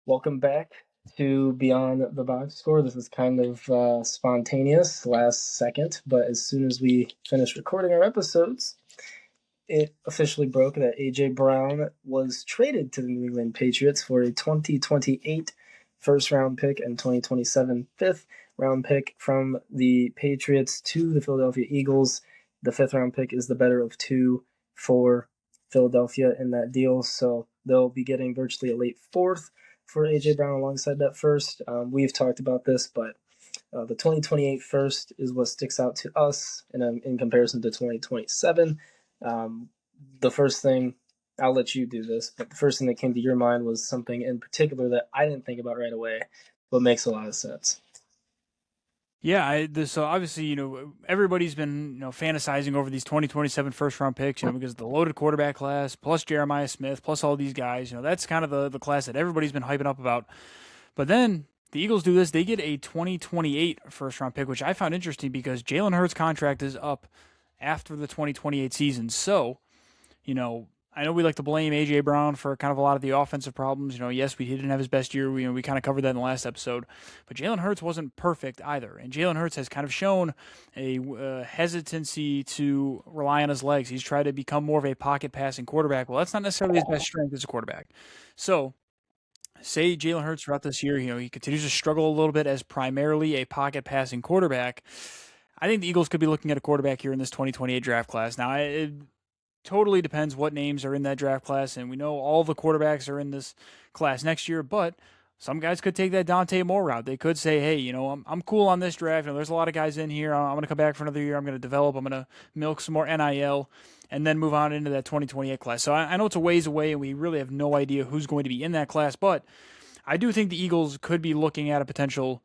Welcome back to Beyond the Box Score. This is kind of spontaneous, last second, but as soon as we finished recording our episodes, it officially broke that A.J. Brown was traded to the New England Patriots for a 2028 first round pick and 2027 fifth round pick from the Patriots to the Philadelphia Eagles. The fifth round pick is the better of two for Philadelphia in that deal, so they'll be getting virtually a late fourth for A.J. Brown alongside that first. We've talked about this, but the 2028 first is what sticks out to us in comparison to 2027. The first thing, I'll let you do this, but the first thing that came to your mind was something in particular that I didn't think about right away, but makes a lot of sense. Yeah, so obviously, everybody's been, fantasizing over these 2027 first round picks, because of the loaded quarterback class, plus Jeremiah Smith, plus all these guys. That's kind of the class that everybody's been hyping up about. But then the Eagles do this. They get a 2028 first round pick, which I found interesting because Jalen Hurts' contract is up after the 2028 season. So, you know, I know we like to blame AJ Brown for kind of a lot of the offensive problems. Yes, he didn't have his best year. We kind of covered that in the last episode, but Jalen Hurts wasn't perfect either, and Jalen Hurts has kind of shown a hesitancy to rely on his legs. He's tried to become more of a pocket passing quarterback. Well, that's not necessarily his best strength as a quarterback. So, say Jalen Hurts throughout this year, he continues to struggle a little bit as primarily a pocket passing quarterback. I think the Eagles could be looking at a quarterback here in this 2028 draft class. Now, it totally depends what names are in that draft class, and we know all the quarterbacks are in this class next year, but some guys could take that Dante Moore route. They could say, hey, I'm cool on this draft. There's a lot of guys in here. I'm going to come back for another year. I'm going to develop. I'm going to milk some more NIL and then move on into that 2028 class. So I know it's a ways away, and we really have no idea who's going to be in that class, but I do think the Eagles could be looking at a potential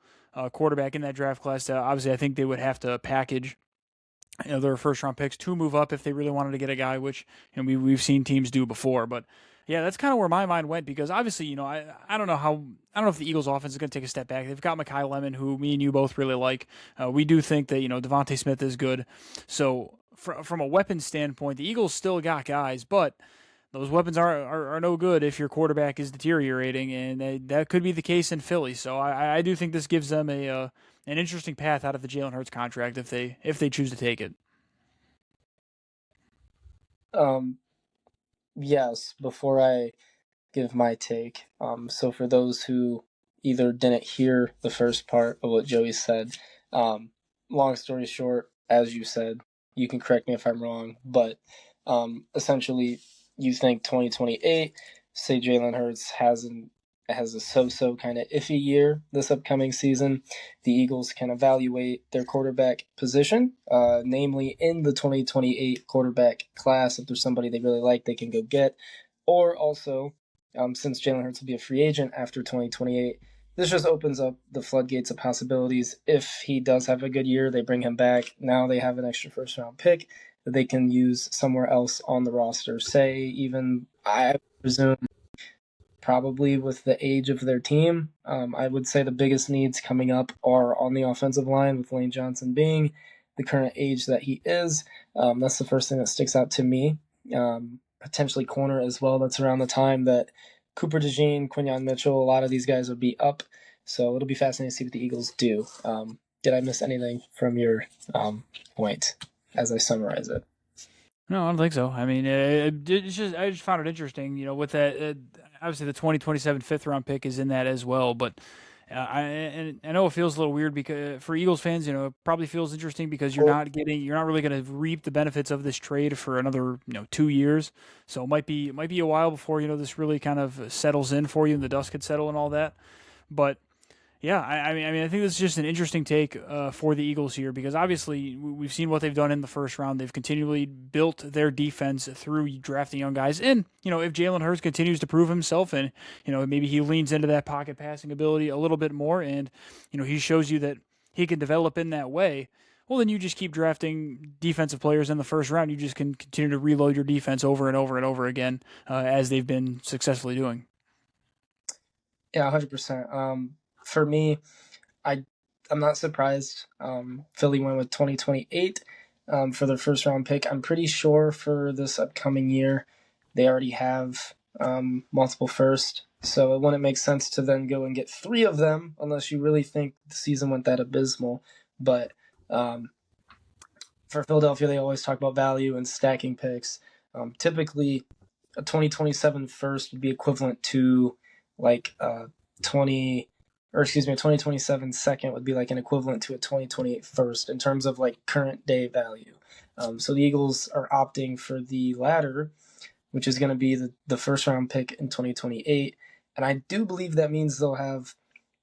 quarterback in that draft class. Obviously, I think they would have to package their first round picks to move up if they really wanted to get a guy, which we've seen teams do before. But yeah, that's kind of where my mind went because obviously, I don't know if the Eagles offense is going to take a step back. They've got Mekhi Lemon, who me and you both really like. We do think that, Devontae Smith is good. So from a weapon standpoint, the Eagles still got guys, but those weapons are no good if your quarterback is deteriorating, and that could be the case in Philly. So I do think this gives them an interesting path out of the Jalen Hurts contract if they choose to take it. Um, yes, before I give my take, so for those who either didn't hear the first part of what Joey said, long story short, as you said, you can correct me if I'm wrong, but essentially, you think 2028, say Jalen Hurts has a so-so kind of iffy year this upcoming season, the Eagles can evaluate their quarterback position, namely in the 2028 quarterback class. If there's somebody they really like, they can go get. Or also, since Jalen Hurts will be a free agent after 2028, this just opens up the floodgates of possibilities. If he does have a good year, they bring him back. Now they have an extra first round pick that they can use somewhere else on the roster. Say, even, I presume, probably with the age of their team. I would say the biggest needs coming up are on the offensive line, with Lane Johnson being the current age that he is. That's the first thing that sticks out to me. Potentially corner as well. That's around the time that Cooper DeJean, Quinyon Mitchell, a lot of these guys would be up. So it'll be fascinating to see what the Eagles do. Did I miss anything from your point as I summarize it? No, I don't think so. I mean, I just found it interesting, with that. Obviously, the 2027 fifth round pick is in that as well, but I know it feels a little weird because for Eagles fans, it probably feels interesting because you're not really going to reap the benefits of this trade for another 2 years. So it might be a while before this really kind of settles in for you and the dust could settle and all that. But yeah, I mean, I think this is just an interesting take for the Eagles here because obviously we've seen what they've done in the first round. They've continually built their defense through drafting young guys, and if Jalen Hurts continues to prove himself, and maybe he leans into that pocket passing ability a little bit more, and he shows you that he can develop in that way. Well, then you just keep drafting defensive players in the first round. You just can continue to reload your defense over and over and over again as they've been successfully doing. Yeah, 100%. For me, I I'm not surprised. Philly went with 2028 for their first round pick. I'm pretty sure for this upcoming year, they already have multiple first. So it wouldn't make sense to then go and get 3 of them unless you really think the season went that abysmal. But for Philadelphia, they always talk about value and stacking picks. Typically, a 2027 first would be equivalent to like 2027 second would be like an equivalent to a 2028 first in terms of like current day value. So the Eagles are opting for the latter, which is going to be the first round pick in 2028. And I do believe that means they'll have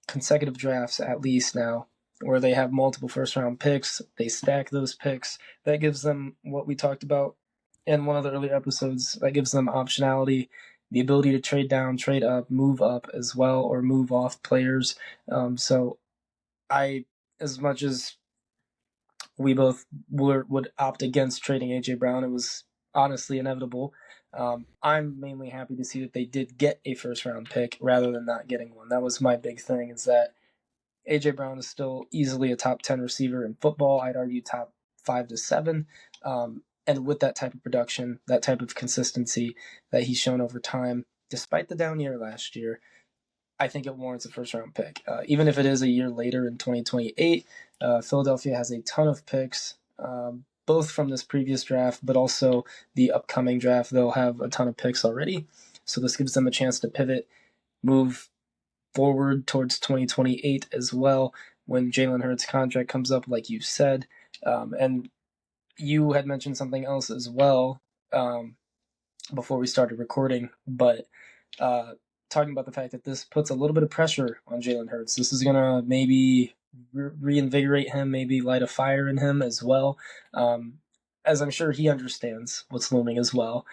consecutive drafts at least now, where they have multiple first round picks. They stack those picks. That gives them what we talked about in one of the earlier episodes. That gives them optionality, the ability to trade down, trade up, move up as well, or move off players. So as much as we both would opt against trading AJ Brown, it was honestly inevitable. I'm mainly happy to see that they did get a first round pick rather than not getting one. That was my big thing, is that AJ Brown is still easily a top 10 receiver in football. I'd argue top 5 to 7. And with that type of production, that type of consistency that he's shown over time, despite the down year last year, I think it warrants a first round pick. Even if it is a year later in 2028, Philadelphia has a ton of picks, both from this previous draft, but also the upcoming draft. They'll have a ton of picks already. So this gives them a chance to pivot, move forward towards 2028 as well, when Jalen Hurts' contract comes up, like you said. And you had mentioned something else as well before we started recording, but talking about the fact that this puts a little bit of pressure on Jalen Hurts. This is going to maybe reinvigorate him, maybe light a fire in him as well. As I'm sure he understands what's looming as well.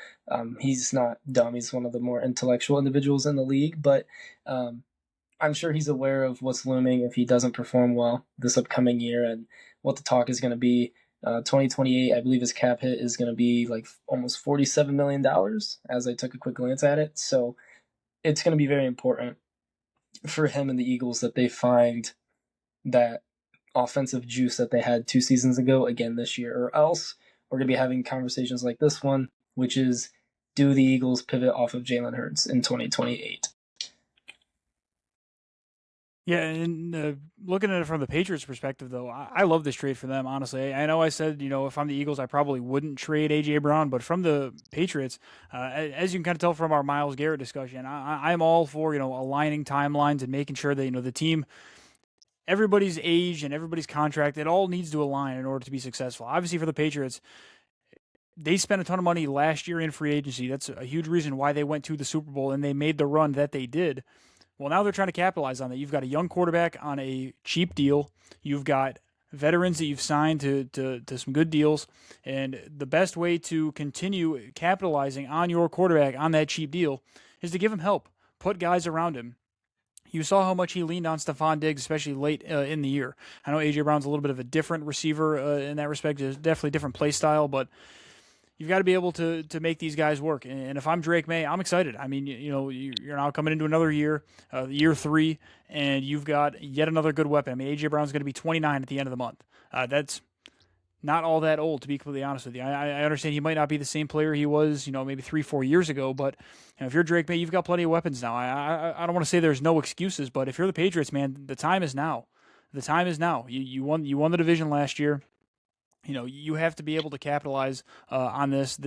He's not dumb. He's one of the more intellectual individuals in the league, but I'm sure he's aware of what's looming if he doesn't perform well this upcoming year and what the talk is going to be. 2028, I believe his cap hit is going to be like almost $47 million as I took a quick glance at it. So it's going to be very important for him and the Eagles that they find that offensive juice that they had 2 seasons ago again this year, or else we're going to be having conversations like this one, which is, do the Eagles pivot off of Jalen Hurts in 2028? Yeah, and looking at it from the Patriots' perspective, though, I love this trade for them, honestly. I know I said, if I'm the Eagles, I probably wouldn't trade A.J. Brown, but from the Patriots, as you can kind of tell from our Myles Garrett discussion, I'm all for, aligning timelines and making sure that, the team, everybody's age and everybody's contract, it all needs to align in order to be successful. Obviously, for the Patriots, they spent a ton of money last year in free agency. That's a huge reason why they went to the Super Bowl and they made the run that they did. Well, now they're trying to capitalize on that. You've got a young quarterback on a cheap deal. You've got veterans that you've signed to some good deals. And the best way to continue capitalizing on your quarterback on that cheap deal is to give him help. Put guys around him. You saw how much he leaned on Stephon Diggs, especially late in the year. I know A.J. Brown's a little bit of a different receiver in that respect. It's definitely a different play style, but you've got to be able to make these guys work. And if I'm Drake May, I'm excited. I mean, you're now coming into another year, year 3, and you've got yet another good weapon. I mean, A.J. Brown's going to be 29 at the end of the month. That's not all that old, to be completely honest with you. I understand he might not be the same player he was, maybe 3-4 years ago, but if you're Drake May, you've got plenty of weapons now. I don't want to say there's no excuses, but if you're the Patriots, man, the time is now. The time is now. You won the division last year. You have to be able to capitalize on this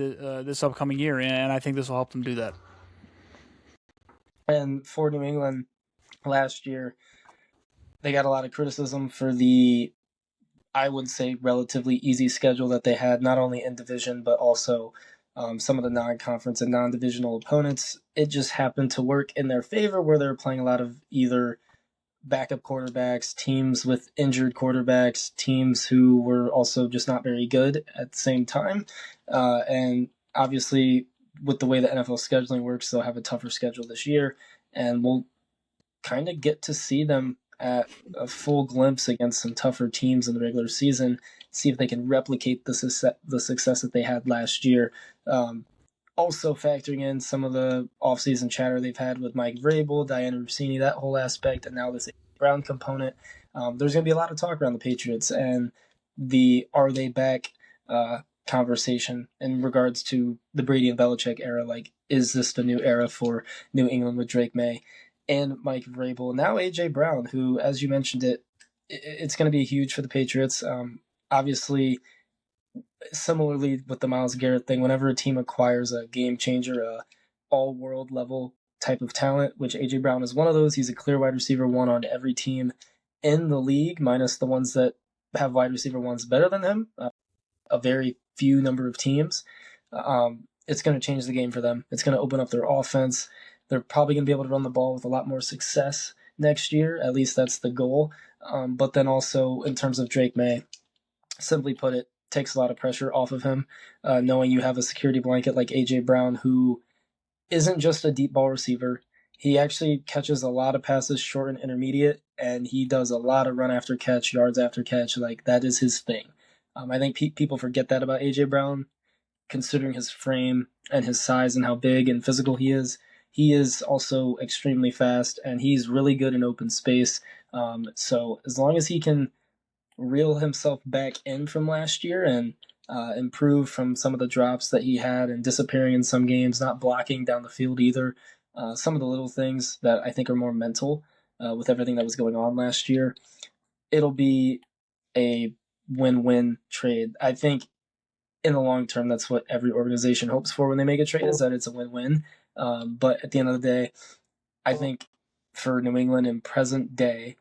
upcoming year, and I think this will help them do that. And for New England last year, they got a lot of criticism for the, I would say, relatively easy schedule that they had, not only in division, but also some of the non-conference and non-divisional opponents. It just happened to work in their favor, where they were playing a lot of either backup quarterbacks, teams with injured quarterbacks, teams who were also just not very good at the same time. And obviously, with the way the NFL scheduling works, they'll have a tougher schedule this year, and we'll kind of get to see them at a full glimpse against some tougher teams in the regular season, see if they can replicate the success that they had last year. Also factoring in some of the offseason chatter they've had with Mike Vrabel, Diana Rossini, that whole aspect, and now this Brown component. There's going to be a lot of talk around the Patriots and the are they back conversation in regards to the Brady and Belichick era. Like, is this the new era for New England with Drake May and Mike Vrabel? Now AJ Brown, who, as you mentioned, it's going to be huge for the Patriots. Obviously, similarly with the Myles Garrett thing, whenever a team acquires a game changer, a all world level type of talent, which AJ Brown is one of those, he's a clear wide receiver one on every team in the league, minus the ones that have wide receiver ones better than him, a very few number of teams. It's going to change the game for them. It's going to open up their offense. They're probably going to be able to run the ball with a lot more success next year. At least that's the goal. But then also in terms of Drake May, simply put, it takes a lot of pressure off of him, knowing you have a security blanket like AJ Brown, who isn't just a deep ball receiver. He actually catches a lot of passes short and intermediate, and he does a lot of run after catch, yards after catch. Like, that is his thing. I think people forget that about AJ Brown, considering his frame and his size and how big and physical he is. He is also extremely fast, and he's really good in open space. So as long as he can reel himself back in from last year and improve from some of the drops that he had and disappearing in some games, not blocking down the field either, some of the little things that I think are more mental with everything that was going on last year, it'll be a win-win trade. I think in the long term, that's what every organization hopes for when they make a trade, is that it's a win-win. But at the end of the day, I think for New England in present day,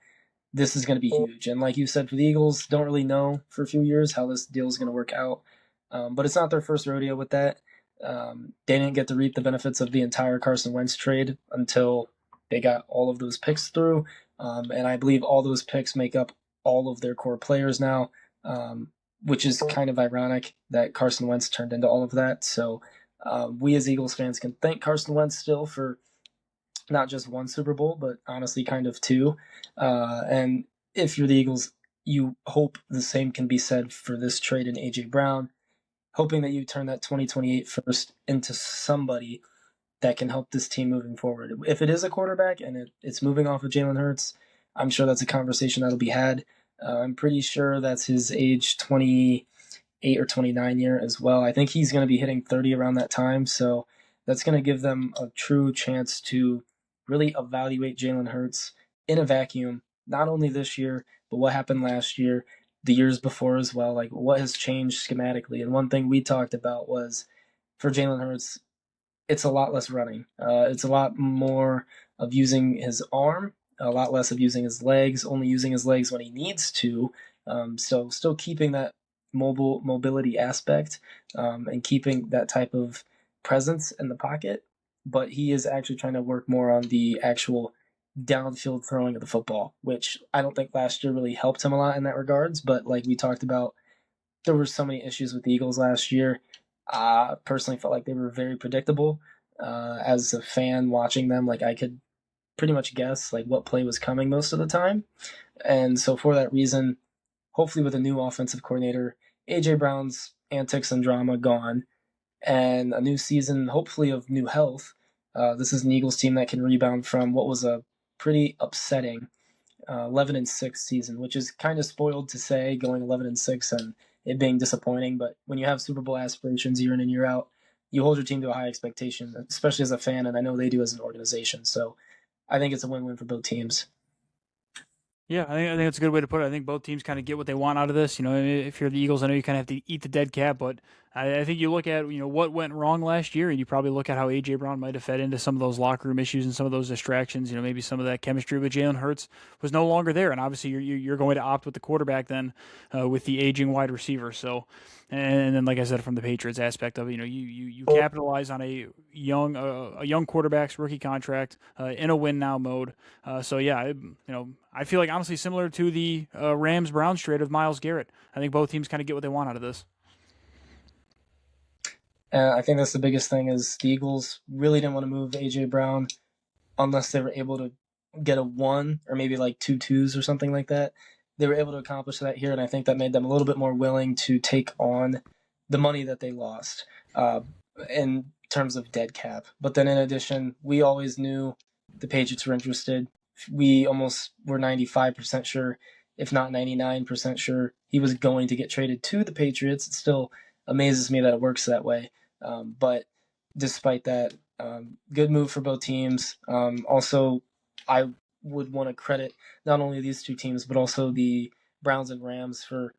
this is going to be huge. And like you said, for the Eagles, don't really know for a few years how this deal is going to work out. But it's not their first rodeo with that. They didn't get to reap the benefits of the entire Carson Wentz trade until they got all of those picks through. And I believe all those picks make up all of their core players now, which is kind of ironic that Carson Wentz turned into all of that. So we as Eagles fans can thank Carson Wentz still for not just one Super Bowl, but honestly kind of two. And if you're the Eagles, you hope the same can be said for this trade in A.J. Brown, hoping that you turn that 2028 first into somebody that can help this team moving forward. If it is a quarterback and it's moving off of Jalen Hurts, I'm sure that's a conversation that'll be had. I'm pretty sure that's his age 28 or 29 year as well. I think he's going to be hitting 30 around that time, so that's going to give them a true chance to really evaluate Jalen Hurts in a vacuum, not only this year, but what happened last year, the years before as well, like what has changed schematically. And one thing we talked about was for Jalen Hurts, it's a lot less running. It's a lot more of using his arm, a lot less of using his legs, only using his legs when he needs to. So still keeping that mobility aspect and keeping that type of presence in the pocket, but he is actually trying to work more on the actual downfield throwing of the football, which I don't think last year really helped him a lot in that regards. But like we talked about, there were so many issues with the Eagles last year. I personally felt like they were very predictable. As a fan watching them, like I could pretty much guess like what play was coming most of the time. And so for that reason, hopefully with a new offensive coordinator, AJ Brown's antics and drama gone, and a new season, hopefully of new health. This is an Eagles team that can rebound from what was a pretty upsetting 11-6 season, which is kind of spoiled to say, going 11-6 and it being disappointing. But when you have Super Bowl aspirations year in and year out, you hold your team to a high expectation, especially as a fan, and I know they do as an organization. So I think it's a win-win for both teams. Yeah, I think that's a good way to put it. I think both teams kind of get what they want out of this. You know, if you're the Eagles, I know you kind of have to eat the dead cat, but I think you look at what went wrong last year, and you probably look at how AJ Brown might have fed into some of those locker room issues and some of those distractions. You know, maybe some of that chemistry with Jalen Hurts was no longer there, and obviously you're going to opt with the quarterback then with the aging wide receiver. So. And then, like I said, from the Patriots aspect of it, you capitalize on a young quarterback's rookie contract in a win now mode. So yeah, I feel like honestly similar to the Rams Browns trade of Myles Garrett. I think both teams kind of get what they want out of this. I think that's the biggest thing is the Eagles really didn't want to move AJ Brown unless they were able to get a 1 or maybe like 2 twos or something like that. They were able to accomplish that here, and I think that made them a little bit more willing to take on the money that they lost in terms of dead cap. But then in addition, we always knew the Patriots were interested. We almost were 95% sure, if not 99% sure, he was going to get traded to the Patriots. It still amazes me that it works that way. But despite that, Good move for both teams. Also, I would want to credit not only these two teams, but also the Browns and Rams for,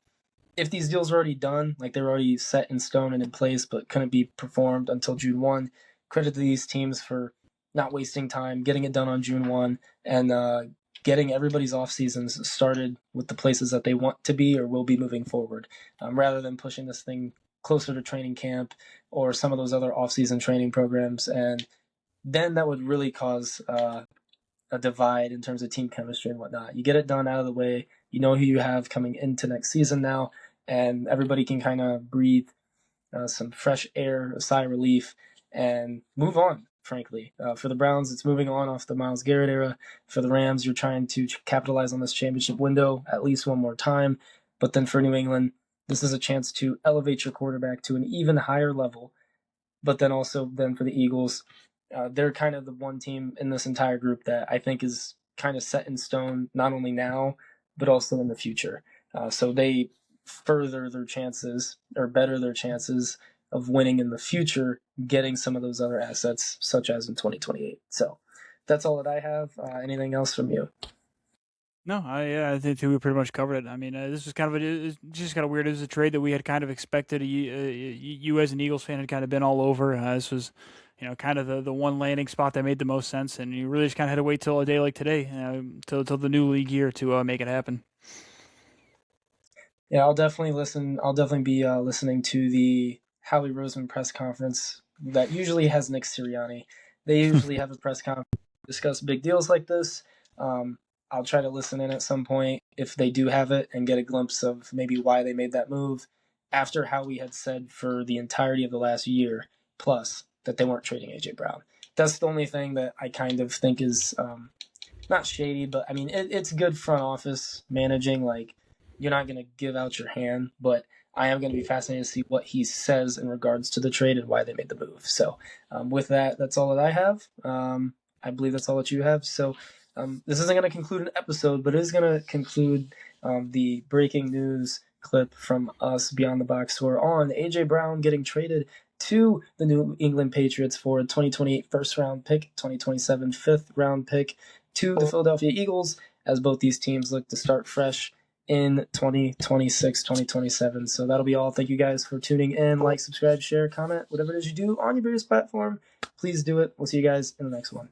if these deals are already done, like they're already set in stone and in place, but couldn't be performed until June 1, credit to these teams for not wasting time, getting it done on June 1, and getting everybody's off seasons started with the places that they want to be or will be moving forward, rather than pushing this thing closer to training camp or some of those other off-season training programs. And then that would really cause a divide in terms of team chemistry and whatnot. You get it done out of the way. You know who you have coming into next season now, and everybody can kind of breathe some fresh air, a sigh of relief, and move on. Frankly, for the Browns, it's moving on off the Myles Garrett era. For the Rams, you're trying to capitalize on this championship window at least one more time. But then for New England, this is a chance to elevate your quarterback to an even higher level. But then also then for the Eagles, they're kind of the one team in this entire group that I think is kind of set in stone, not only now, but also in the future. So they further their chances or better their chances of winning in the future, getting some of those other assets, such as in 2028. So that's all that I have. Anything else from you? No, I think we pretty much covered it. I mean, this was kind of it's just kind of weird. It was a trade that we had kind of expected. You as an Eagles fan had kind of been all over. This was, kind of the one landing spot that made the most sense, and you really just kind of had to wait till a day like today, till the new league year to make it happen. Yeah, I'll definitely listen. I'll definitely be listening to the Howie Roseman press conference that usually has Nick Sirianni. They usually have a press conference to discuss big deals like this. Um, I'll try to listen in at some point if they do have it and get a glimpse of maybe why they made that move after Howie had said for the entirety of the last year plus that they weren't trading AJ Brown. That's the only thing that I kind of think is not shady, but I mean it's good front office managing. Like, you're not going to give out your hand, but I am going to be fascinated to see what he says in regards to the trade and why they made the move. So with that, that's all that I have. I believe that's all that you have. So this isn't going to conclude an episode, but it is going to conclude the breaking news clip from us Beyond the Box Score on AJ Brown getting traded to the New England Patriots for a 2028 first round pick, 2027 fifth round pick to the Philadelphia Eagles, as both these teams look to start fresh in 2026, 2027. So that'll be all. Thank you guys for tuning in. Like, subscribe, share, comment, whatever it is you do on your various platform. Please do it. We'll see you guys in the next one.